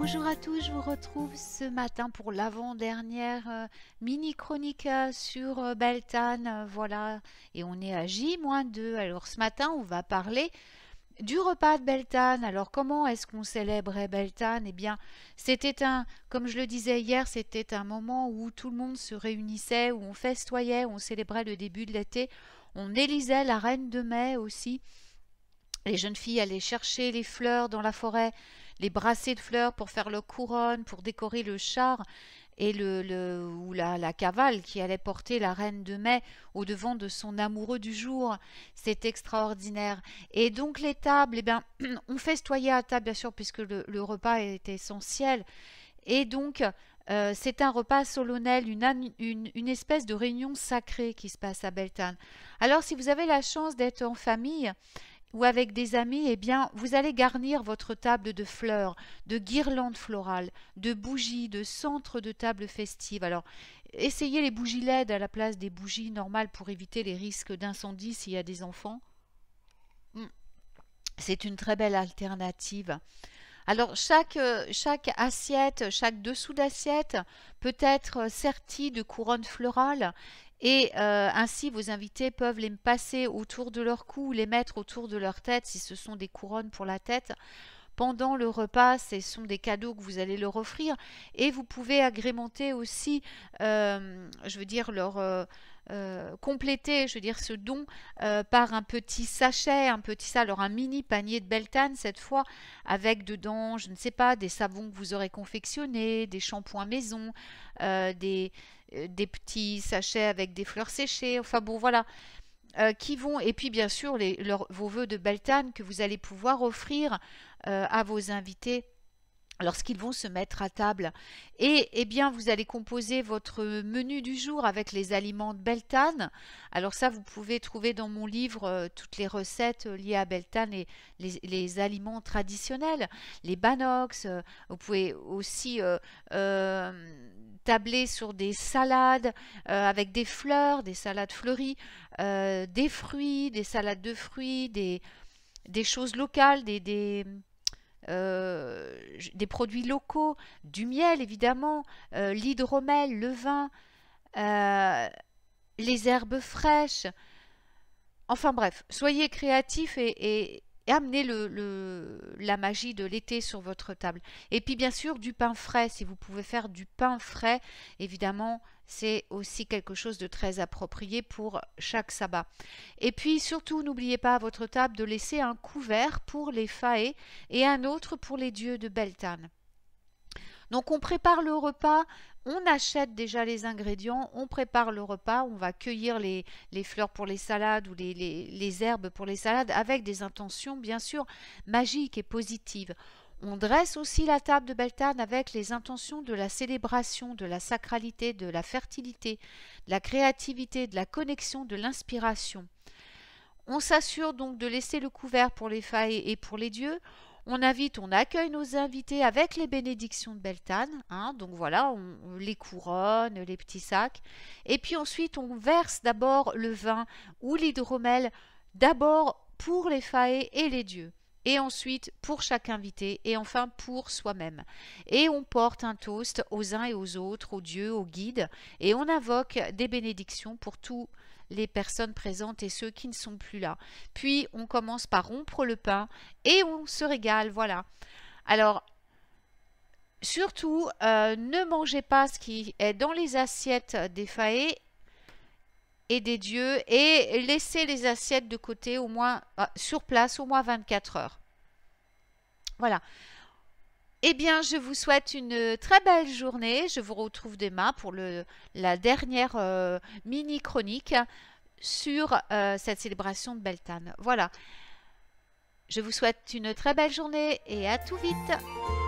Bonjour à tous, je vous retrouve ce matin pour l'avant-dernière mini-chronique sur Beltane, voilà, et on est à J-2. Alors ce matin, on va parler du repas de Beltane. Alors comment est-ce qu'on célébrait Beltane? Eh bien, comme je le disais hier, c'était un moment où tout le monde se réunissait, où on festoyait, où on célébrait le début de l'été, on élisait la reine de mai aussi. Les jeunes filles allaient chercher les fleurs dans la forêt, les brassées de fleurs pour faire leur couronne, pour décorer le char et la cavale qui allait porter la reine de mai au devant de son amoureux du jour. C'est extraordinaire. Et donc les tables, eh bien, on festoyait à table bien sûr puisque le repas est essentiel. Et donc c'est un repas solennel, une espèce de réunion sacrée qui se passe à Beltane. Alors si vous avez la chance d'être en famille, ou avec des amis, eh bien, vous allez garnir votre table de fleurs, de guirlandes florales, de bougies, de centres de table festive. Alors, essayez les bougies LED à la place des bougies normales pour éviter les risques d'incendie s'il y a des enfants. C'est une très belle alternative. Alors, chaque assiette, chaque dessous d'assiette peut être serti de couronnes florales et ainsi vos invités peuvent les passer autour de leur cou ou les mettre autour de leur tête si ce sont des couronnes pour la tête. Pendant le repas, ce sont des cadeaux que vous allez leur offrir et vous pouvez agrémenter aussi, je veux dire, compléter, je veux dire, ce don par un petit sachet, alors un mini panier de Beltane cette fois, avec dedans, je ne sais pas, des savons que vous aurez confectionnés, des shampoings maison, des petits sachets avec des fleurs séchées, enfin bon voilà, et puis bien sûr vos vœux de Beltane que vous allez pouvoir offrir à vos invités lorsqu'ils vont se mettre à table. Et eh bien, vous allez composer votre menu du jour avec les aliments de Beltane. Alors ça, vous pouvez trouver dans mon livre toutes les recettes liées à Beltane et les aliments traditionnels, les banox. Vous pouvez aussi tabler sur des salades avec des fleurs, des salades fleuries, des fruits, des salades de fruits, des choses locales, des produits locaux, du miel évidemment, l'hydromel, le vin, les herbes fraîches. Enfin bref, soyez créatifs et amenez la magie de l'été sur votre table. Et puis bien sûr du pain frais, si vous pouvez faire du pain frais, évidemment c'est aussi quelque chose de très approprié pour chaque sabbat. Et puis surtout n'oubliez pas à votre table de laisser un couvert pour les faées et un autre pour les dieux de Beltane. Donc on prépare le repas, on achète déjà les ingrédients, on prépare le repas, on va cueillir les fleurs pour les salades ou les herbes pour les salades avec des intentions bien sûr magiques et positives. On dresse aussi la table de Beltane avec les intentions de la célébration, de la sacralité, de la fertilité, de la créativité, de la connexion, de l'inspiration. On s'assure donc de laisser le couvert pour les faées et pour les dieux. On accueille nos invités avec les bénédictions de Beltane, hein, donc voilà, les couronnes, les petits sacs. Et puis ensuite, on verse d'abord le vin ou l'hydromel, d'abord pour les faées et les dieux. Et ensuite pour chaque invité, et enfin pour soi-même. Et on porte un toast aux uns et aux autres, aux dieux, aux guides, et on invoque des bénédictions pour tous les personnes présentes et ceux qui ne sont plus là. Puis on commence par rompre le pain et on se régale, voilà. Alors, surtout, ne mangez pas ce qui est dans les assiettes des faées et des dieux et laissez les assiettes de côté au moins sur place au moins 24 heures. Voilà. Eh bien, je vous souhaite une très belle journée. Je vous retrouve demain pour la dernière mini-chronique sur cette célébration de Beltane. Voilà. Je vous souhaite une très belle journée et à tout vite.